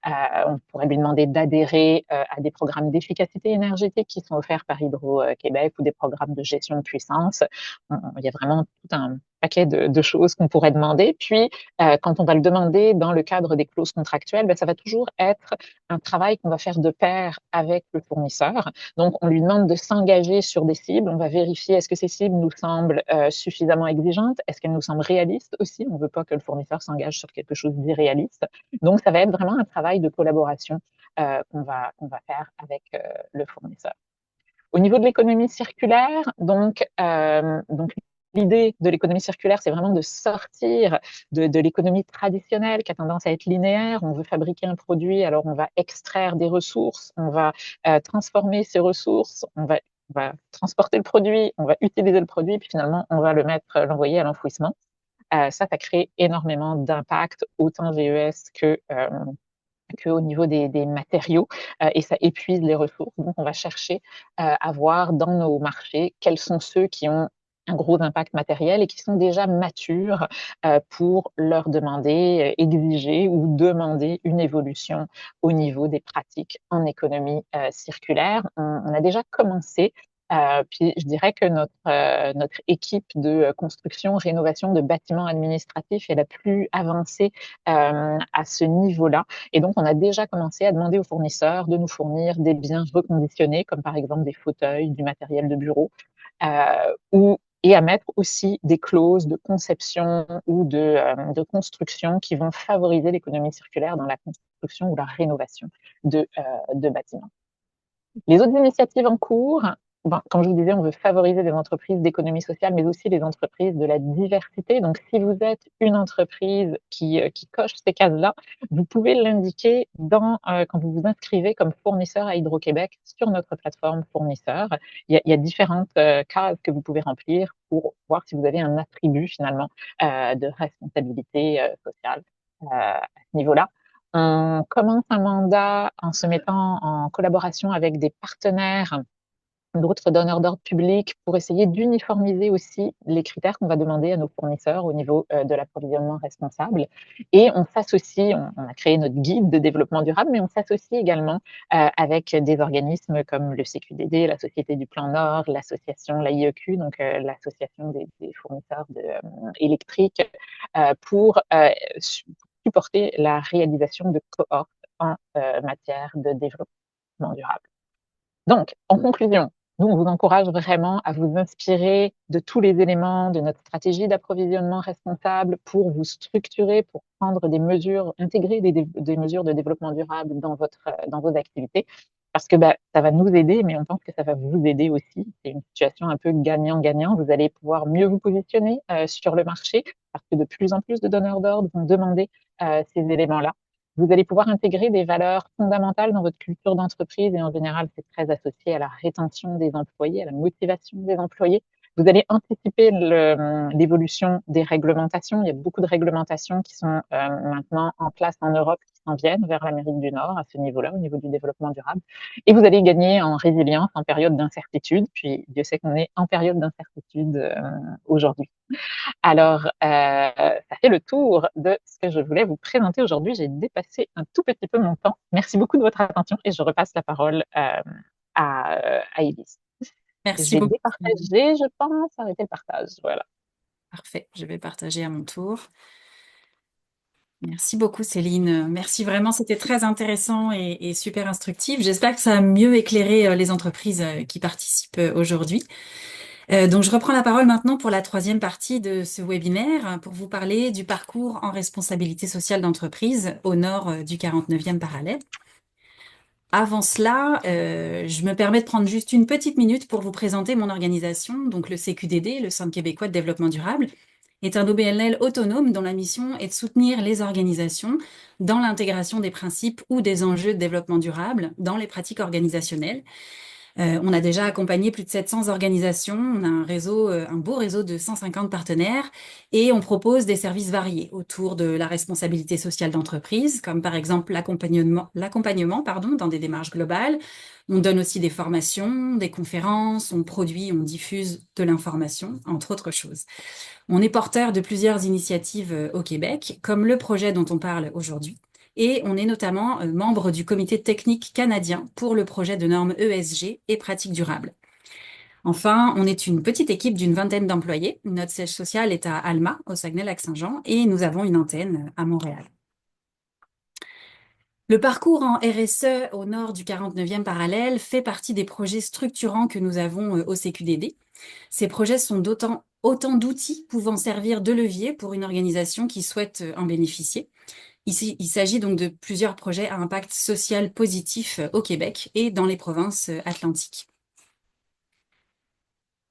On pourrait lui demander d'adhérer à des programmes d'efficacité énergétique qui sont offerts par Hydro-Québec ou des programmes de gestion de puissance. Il y a vraiment tout un paquet de choses qu'on pourrait demander. Puis, quand on va le demander dans le cadre des clauses contractuelles, ben, ça va toujours être un travail qu'on va faire de pair avec le fournisseur. Donc, on lui demande de s'engager sur des cibles. On va vérifier est-ce que ces cibles nous semblent suffisamment exigeantes, est-ce qu'elles nous semblent réalistes aussi. On ne veut pas que le fournisseur s'engage sur quelque chose d'irréaliste. Donc, ça va être vraiment un travail de collaboration qu'on va faire avec le fournisseur. Au niveau de l'économie circulaire, donc l'idée de l'économie circulaire, c'est vraiment de sortir de l'économie traditionnelle qui a tendance à être linéaire. On veut fabriquer un produit, alors on va extraire des ressources, on va transformer ces ressources, on va transporter le produit, on va utiliser le produit, puis finalement on va l'envoyer à l'enfouissement. Ça crée énormément d'impact, autant GES qu'au niveau des matériaux et ça épuise les ressources. Donc, on va chercher à voir dans nos marchés quels sont ceux qui ont un gros impact matériel et qui sont déjà matures pour leur demander, exiger ou demander une évolution au niveau des pratiques en économie circulaire. On a déjà commencé puis je dirais que notre équipe de construction, rénovation de bâtiments administratifs est la plus avancée à ce niveau-là. Et donc, on a déjà commencé à demander aux fournisseurs de nous fournir des biens reconditionnés, comme par exemple des fauteuils, du matériel de bureau, et à mettre aussi des clauses de conception ou de construction qui vont favoriser l'économie circulaire dans la construction ou la rénovation de bâtiments. Les autres initiatives en cours, bon, comme je vous disais, on veut favoriser les entreprises d'économie sociale, mais aussi les entreprises de la diversité. Donc, si vous êtes une entreprise qui coche ces cases-là, vous pouvez l'indiquer quand vous vous inscrivez comme fournisseur à Hydro-Québec sur notre plateforme fournisseur. Il y a différentes cases que vous pouvez remplir pour voir si vous avez un attribut finalement de responsabilité sociale à ce niveau-là. On commence un mandat en se mettant en collaboration avec des partenaires, d'autres donneurs d'ordre publics pour essayer d'uniformiser aussi les critères qu'on va demander à nos fournisseurs au niveau de l'approvisionnement responsable. Et on s'associe, on a créé notre guide de développement durable, mais on s'associe également avec des organismes comme le CQDD, la Société du Plan Nord, l'association, la IEQ, donc l'association des fournisseurs électriques, pour supporter la réalisation de cohortes en matière de développement durable. Donc, en conclusion, nous, on vous encourage vraiment à vous inspirer de tous les éléments de notre stratégie d'approvisionnement responsable pour vous structurer, pour prendre des mesures, intégrer des mesures de développement durable dans vos activités, parce que ça va nous aider, mais on pense que ça va vous aider aussi. C'est une situation un peu gagnant-gagnant. Vous allez pouvoir mieux vous positionner sur le marché, parce que de plus en plus de donneurs d'ordre vont demander ces éléments-là. Vous allez pouvoir intégrer des valeurs fondamentales dans votre culture d'entreprise et en général, c'est très associé à la rétention des employés, à la motivation des employés. Vous allez anticiper l'évolution des réglementations. Il y a beaucoup de réglementations qui sont maintenant en place en Europe, qui s'en viennent vers l'Amérique du Nord à ce niveau-là, au niveau du développement durable. Et vous allez gagner en résilience en période d'incertitude. Puis Dieu sait qu'on est en période d'incertitude aujourd'hui. Alors, ça fait le tour de ce que je voulais vous présenter aujourd'hui. J'ai dépassé un tout petit peu mon temps. Merci beaucoup de votre attention et je repasse la parole à Élise. Je Merci vais beaucoup. départager, je pense, arrêter le partage. Voilà. Parfait, je vais partager à mon tour. Merci beaucoup Céline. Merci vraiment, c'était très intéressant et super instructif. J'espère que ça a mieux éclairé les entreprises qui participent aujourd'hui. Donc je reprends la parole maintenant pour la troisième partie de ce webinaire pour vous parler du parcours en responsabilité sociale d'entreprise au nord du 49e parallèle. Avant cela, je me permets de prendre juste une petite minute pour vous présenter mon organisation. Donc le CQDD, le Centre québécois de développement durable, est un OBNL autonome dont la mission est de soutenir les organisations dans l'intégration des principes ou des enjeux de développement durable dans les pratiques organisationnelles. On a déjà accompagné plus de 700 organisations, on a un beau réseau de 150 partenaires et on propose des services variés autour de la responsabilité sociale d'entreprise, comme par exemple l'accompagnement dans des démarches globales. On donne aussi des formations, des conférences, on produit, on diffuse de l'information, entre autres choses. On est porteur de plusieurs initiatives au Québec, comme le projet dont on parle aujourd'hui. Et on est notamment membre du comité technique canadien pour le projet de normes ESG et pratiques durables. Enfin, on est une petite équipe d'une vingtaine d'employés. Notre siège social est à Alma, au Saguenay-Lac-Saint-Jean, et nous avons une antenne à Montréal. Le parcours en RSE au nord du 49e parallèle fait partie des projets structurants que nous avons au CQDD. Ces projets sont autant d'outils pouvant servir de levier pour une organisation qui souhaite en bénéficier. Ici, il s'agit donc de plusieurs projets à impact social positif au Québec et dans les provinces atlantiques.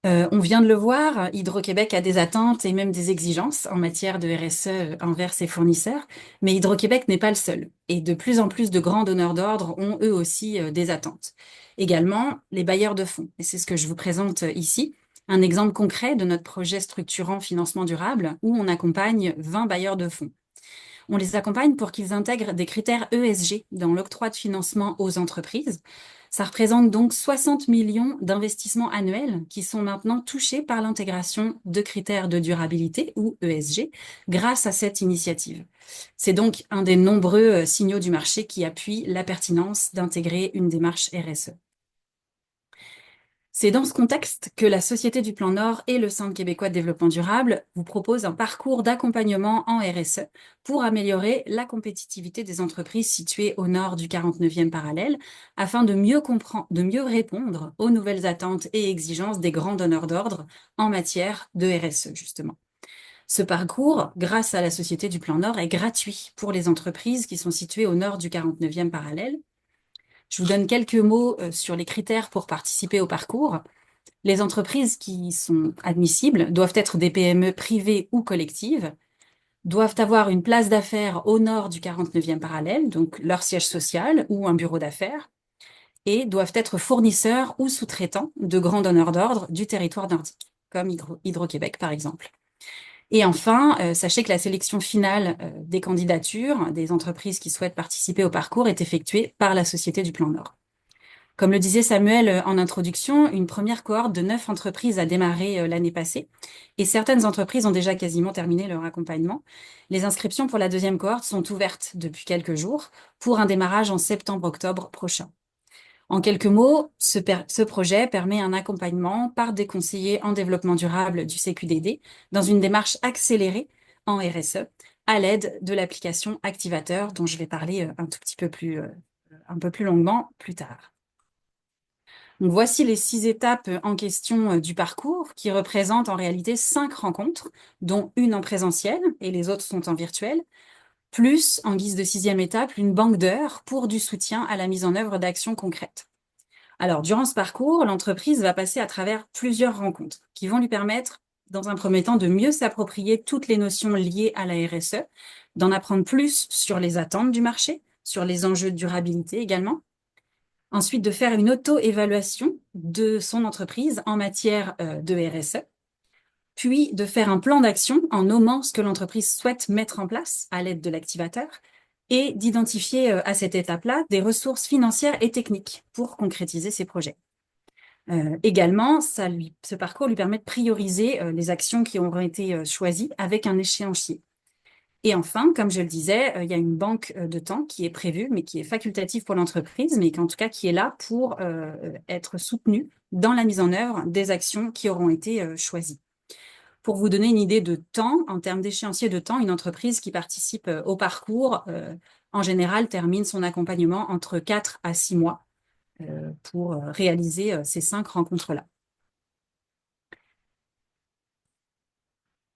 On vient de le voir, Hydro-Québec a des attentes et même des exigences en matière de RSE envers ses fournisseurs, mais Hydro-Québec n'est pas le seul. Et de plus en plus de grands donneurs d'ordre ont eux aussi des attentes. Également, les bailleurs de fonds. Et c'est ce que je vous présente ici. Un exemple concret de notre projet structurant financement durable où on accompagne 20 bailleurs de fonds. On les accompagne pour qu'ils intègrent des critères ESG dans l'octroi de financement aux entreprises. Ça représente donc 60 millions d'investissements annuels qui sont maintenant touchés par l'intégration de critères de durabilité ou ESG grâce à cette initiative. C'est donc un des nombreux signaux du marché qui appuient la pertinence d'intégrer une démarche RSE. C'est dans ce contexte que la Société du Plan Nord et le Centre québécois de développement durable vous proposent un parcours d'accompagnement en RSE pour améliorer la compétitivité des entreprises situées au nord du 49e parallèle afin de mieux répondre aux nouvelles attentes et exigences des grands donneurs d'ordre en matière de RSE, justement. Ce parcours, grâce à la Société du Plan Nord, est gratuit pour les entreprises qui sont situées au nord du 49e parallèle. Je vous donne quelques mots sur les critères pour participer au parcours. Les entreprises qui sont admissibles doivent être des PME privées ou collectives, doivent avoir une place d'affaires au nord du 49e parallèle, donc leur siège social ou un bureau d'affaires, et doivent être fournisseurs ou sous-traitants de grands donneurs d'ordre du territoire nordique, comme Hydro-Québec par exemple. Et enfin, sachez que la sélection finale des candidatures des entreprises qui souhaitent participer au parcours est effectuée par la Société du Plan Nord. Comme le disait Samuel en introduction, une première cohorte de 9 entreprises a démarré l'année passée et certaines entreprises ont déjà quasiment terminé leur accompagnement. Les inscriptions pour la deuxième cohorte sont ouvertes depuis quelques jours pour un démarrage en septembre-octobre prochain. En quelques mots, ce projet permet un accompagnement par des conseillers en développement durable du CQDD dans une démarche accélérée en RSE à l'aide de l'application Activateur dont je vais parler un peu plus longuement plus tard. Donc voici les 6 étapes en question du parcours qui représentent en réalité 5 rencontres, dont une en présentiel et les autres sont en virtuel, plus, en guise de 6e étape, une banque d'heures pour du soutien à la mise en œuvre d'actions concrètes. Alors, durant ce parcours, l'entreprise va passer à travers plusieurs rencontres qui vont lui permettre, dans un premier temps, de mieux s'approprier toutes les notions liées à la RSE, d'en apprendre plus sur les attentes du marché, sur les enjeux de durabilité également. Ensuite, de faire une auto-évaluation de son entreprise en matière de RSE. Puis, de faire un plan d'action en nommant ce que l'entreprise souhaite mettre en place à l'aide de l'activateur et d'identifier à cette étape-là des ressources financières et techniques pour concrétiser ses projets. Également, ce parcours lui permet de prioriser les actions qui auront été choisies avec un échéancier. Et enfin, comme je le disais, il y a une banque de temps qui est prévue, mais qui est facultative pour l'entreprise, mais en tout cas qui est là pour être soutenue dans la mise en œuvre des actions qui auront été choisies. Pour vous donner une idée de temps, en termes d'échéancier de temps, une entreprise qui participe au parcours, en général, termine son accompagnement entre 4 à 6 mois pour réaliser ces 5 rencontres-là.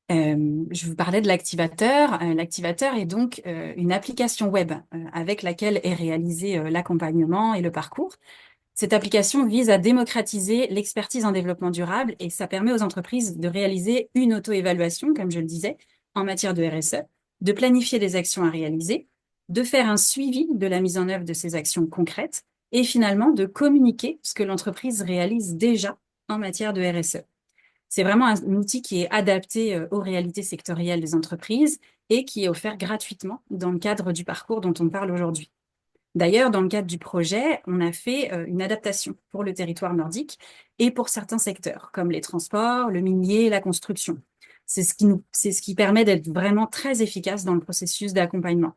Je vous parlais de l'activateur. L'activateur est donc une application web avec laquelle est réalisé l'accompagnement et le parcours. Cette application vise à démocratiser l'expertise en développement durable et ça permet aux entreprises de réaliser une auto-évaluation, comme je le disais, en matière de RSE, de planifier des actions à réaliser, de faire un suivi de la mise en œuvre de ces actions concrètes et finalement de communiquer ce que l'entreprise réalise déjà en matière de RSE. C'est vraiment un outil qui est adapté aux réalités sectorielles des entreprises et qui est offert gratuitement dans le cadre du parcours dont on parle aujourd'hui. D'ailleurs, dans le cadre du projet, on a fait une adaptation pour le territoire nordique et pour certains secteurs, comme les transports, le minier, la construction. C'est ce qui permet d'être vraiment très efficace dans le processus d'accompagnement.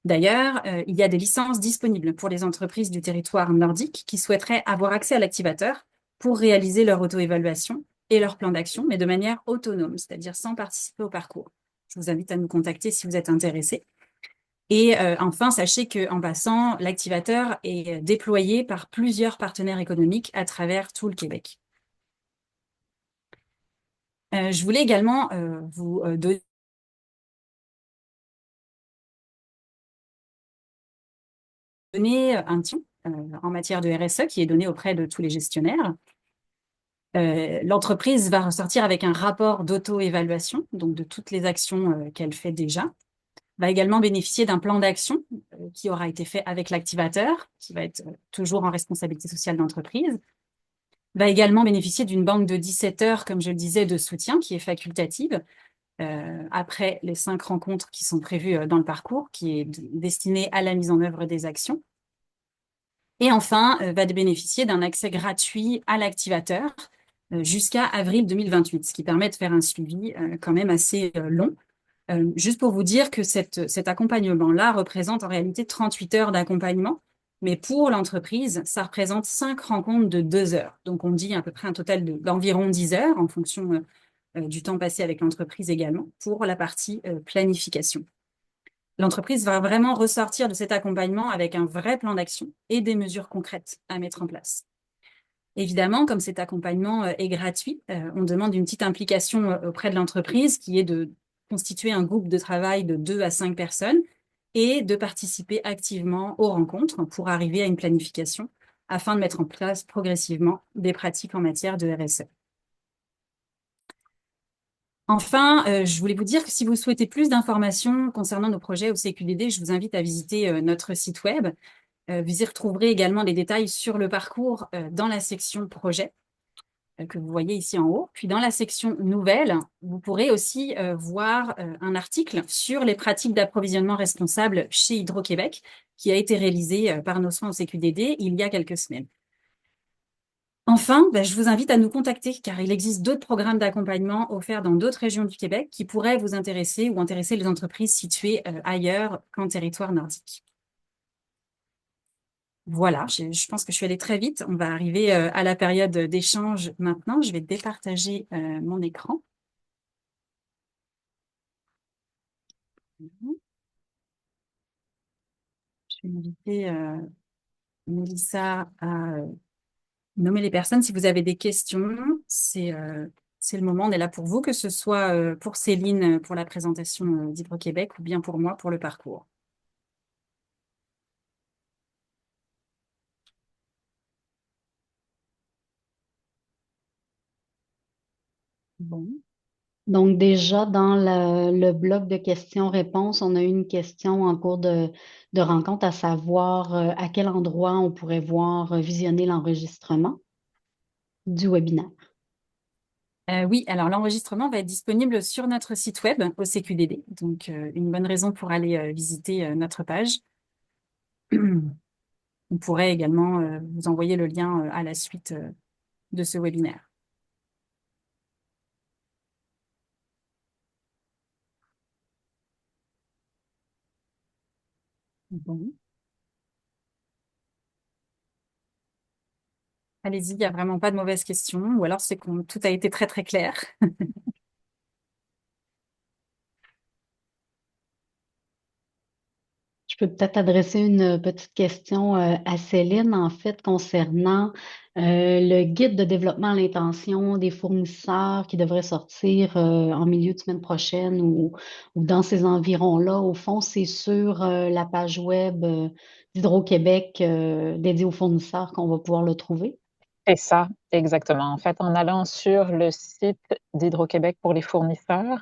D'ailleurs, il y a des licences disponibles pour les entreprises du territoire nordique qui souhaiteraient avoir accès à l'activateur pour réaliser leur auto-évaluation et leur plan d'action, mais de manière autonome, c'est-à-dire sans participer au parcours. Je vous invite à nous contacter si vous êtes intéressé. Et enfin, sachez qu'en passant, l'activateur est déployé par plusieurs partenaires économiques à travers tout le Québec. Je voulais également vous donner un titre en matière de RSE qui est donné auprès de tous les gestionnaires. L'entreprise va ressortir avec un rapport d'auto-évaluation, donc de toutes les actions qu'elle fait déjà. Va également bénéficier d'un plan d'action qui aura été fait avec l'activateur, qui va être toujours en responsabilité sociale d'entreprise. Va également bénéficier d'une banque de 17 heures, comme je le disais, de soutien qui est facultative après les 5 rencontres qui sont prévues dans le parcours, qui est destinée à la mise en œuvre des actions. Et enfin, va bénéficier d'un accès gratuit à l'activateur jusqu'à avril 2028, ce qui permet de faire un suivi quand même assez long. Juste pour vous dire que cet accompagnement-là représente en réalité 38 heures d'accompagnement, mais pour l'entreprise, ça représente 5 rencontres de 2 heures. Donc, on dit à peu près un total d'environ 10 heures en fonction du temps passé avec l'entreprise également pour la partie planification. L'entreprise va vraiment ressortir de cet accompagnement avec un vrai plan d'action et des mesures concrètes à mettre en place. Évidemment, comme cet accompagnement est gratuit, on demande une petite implication auprès de l'entreprise qui est de constituer un groupe de travail de 2 à 5 personnes et de participer activement aux rencontres pour arriver à une planification afin de mettre en place progressivement des pratiques en matière de RSE. Enfin, je voulais vous dire que si vous souhaitez plus d'informations concernant nos projets au CQDD, je vous invite à visiter notre site web. Vous y retrouverez également les détails sur le parcours dans la section projet que vous voyez ici en haut. Puis dans la section nouvelles, vous pourrez aussi voir un article sur les pratiques d'approvisionnement responsable chez Hydro-Québec qui a été réalisé par nos soins au CQDD il y a quelques semaines. Enfin, je vous invite à nous contacter car il existe d'autres programmes d'accompagnement offerts dans d'autres régions du Québec qui pourraient vous intéresser ou intéresser les entreprises situées ailleurs qu'en territoire nordique. Voilà, je pense que je suis allée très vite. On va arriver à la période d'échange maintenant. Je vais départager mon écran. Je vais inviter Mélissa à nommer les personnes. Si vous avez des questions, c'est le moment. On est là pour vous, que ce soit pour Céline pour la présentation d'Hydro-Québec ou bien pour moi pour le parcours. Bon. Donc déjà, dans le bloc de questions-réponses, on a eu une question en cours de rencontre, à savoir à quel endroit on pourrait voir visionner l'enregistrement du webinaire. Oui, alors l'enregistrement va être disponible sur notre site web au CQDD, donc une bonne raison pour aller visiter notre page. On pourrait également vous envoyer le lien à la suite de ce webinaire. Bon. Allez-y, il n'y a vraiment pas de mauvaises questions, ou alors c'est que tout a été très très clair. Je peux peut-être adresser une petite question à Céline, en fait, concernant le guide de développement à l'intention des fournisseurs qui devrait sortir en milieu de semaine prochaine ou dans ces environs-là. Au fond, c'est sur la page web d'Hydro-Québec dédiée aux fournisseurs qu'on va pouvoir le trouver. C'est ça, exactement. En fait, en allant sur le site d'Hydro-Québec pour les fournisseurs,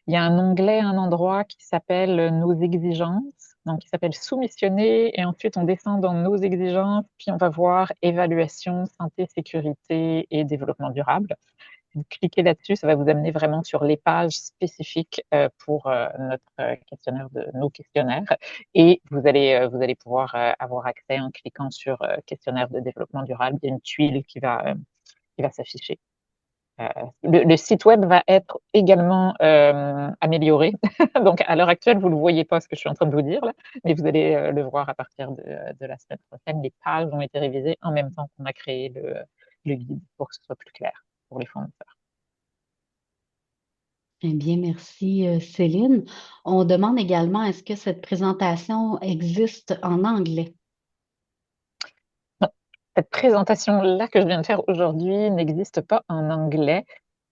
il y a un onglet, un endroit qui s'appelle Nos exigences, donc qui s'appelle Soumissionner, et ensuite on descend dans Nos exigences, puis on va voir Évaluation, santé, sécurité et développement durable. Vous cliquez là-dessus, ça va vous amener vraiment sur les pages spécifiques pour notre questionnaire de nos questionnaires, et vous allez pouvoir avoir accès en cliquant sur questionnaire de développement durable. Il y a une tuile qui va s'afficher. Le site web va être également amélioré. Donc, à l'heure actuelle, vous ne le voyez pas ce que je suis en train de vous dire, là, mais vous allez le voir à partir de la semaine prochaine. Les pages ont été révisées en même temps qu'on a créé le guide pour que ce soit plus clair pour les fournisseurs. Eh bien, merci Céline. On demande également, est-ce que cette présentation existe en anglais? Non, cette présentation-là que je viens de faire aujourd'hui n'existe pas en anglais.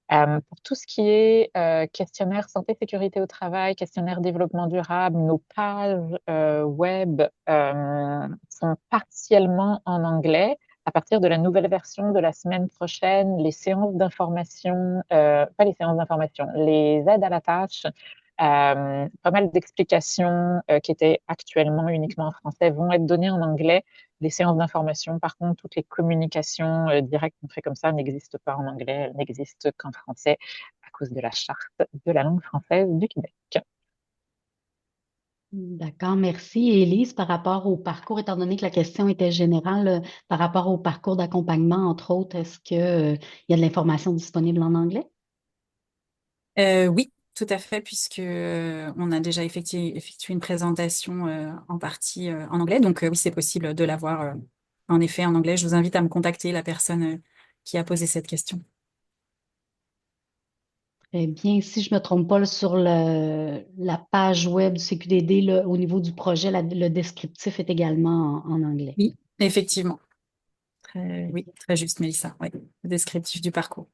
Pour tout ce qui est questionnaire santé, sécurité au travail, questionnaire développement durable, nos pages web sont partiellement en anglais. À partir de la nouvelle version de la semaine prochaine, les séances d'information, pas les séances d'information, les aides à la tâche, pas mal d'explications qui étaient actuellement uniquement en français vont être données en anglais. Les séances d'information, par contre, toutes les communications directes qu'on fait comme ça n'existent pas en anglais, elles n'existent qu'en français à cause de la charte de la langue française du Québec. D'accord, merci. Et Élise, par rapport au parcours, étant donné que la question était générale, par rapport au parcours d'accompagnement, entre autres, est-ce que, il y a de l'information disponible en anglais? Oui, tout à fait, puisque on a déjà effectué une présentation en partie en anglais. Donc oui, c'est possible de l'avoir en effet en anglais. Je vous invite à me contacter, la personne qui a posé cette question. Eh bien, si je ne me trompe pas, là, sur la page web du CQDD, là, au niveau du projet, le descriptif est également en anglais. Oui, effectivement. Oui, très juste, Mélissa. Oui, le descriptif du parcours.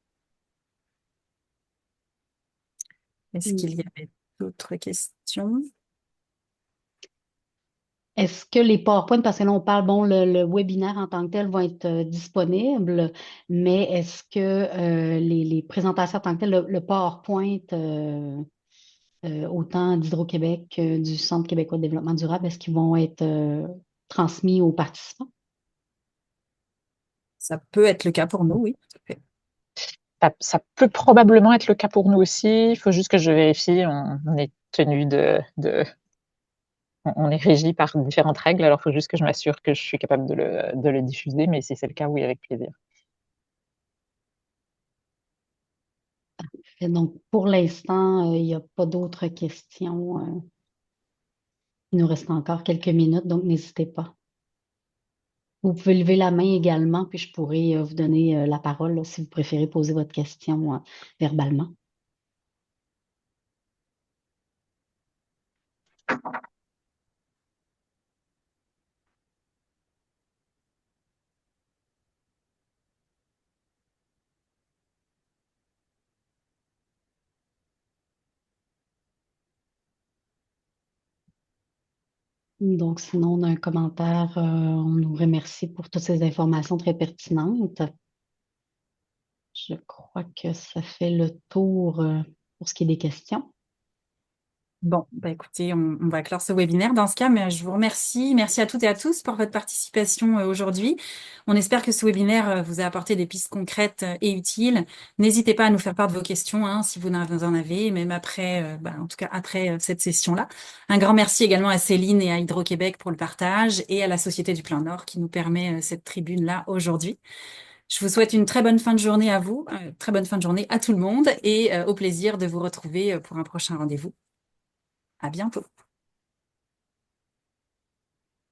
Est-ce qu'il y avait d'autres questions? Est-ce que les PowerPoint, parce que là, on parle, bon, le webinaire en tant que tel va être disponible, mais est-ce que les présentations en tant que tel, le PowerPoint, autant d'Hydro-Québec que du Centre québécois de développement durable, est-ce qu'ils vont être transmis aux participants? Ça peut être le cas pour nous, oui, tout à fait. Ça peut probablement être le cas pour nous aussi. Il faut juste que je vérifie. On est tenu on est régi par différentes règles. Alors, il faut juste que je m'assure que je suis capable de le diffuser. Mais si c'est le cas, oui, avec plaisir. Et donc, pour l'instant, il n'y a pas d'autres questions. Il nous reste encore quelques minutes, donc n'hésitez pas. Vous pouvez lever la main également, puis je pourrai vous donner la parole là, si vous préférez poser votre question verbalement. Donc, sinon, on a un commentaire. On nous remercie pour toutes ces informations très pertinentes. Je crois que ça fait le tour pour ce qui est des questions. Bon, bah écoutez, on va clore ce webinaire dans ce cas, mais je vous remercie. Merci à toutes et à tous pour votre participation aujourd'hui. On espère que ce webinaire vous a apporté des pistes concrètes et utiles. N'hésitez pas à nous faire part de vos questions si vous en avez, même après, en tout cas après cette session-là. Un grand merci également à Céline et à Hydro-Québec pour le partage et à la Société du Plan Nord qui nous permet cette tribune-là aujourd'hui. Je vous souhaite une très bonne fin de journée à vous, très bonne fin de journée à tout le monde et au plaisir de vous retrouver pour un prochain rendez-vous. À bientôt.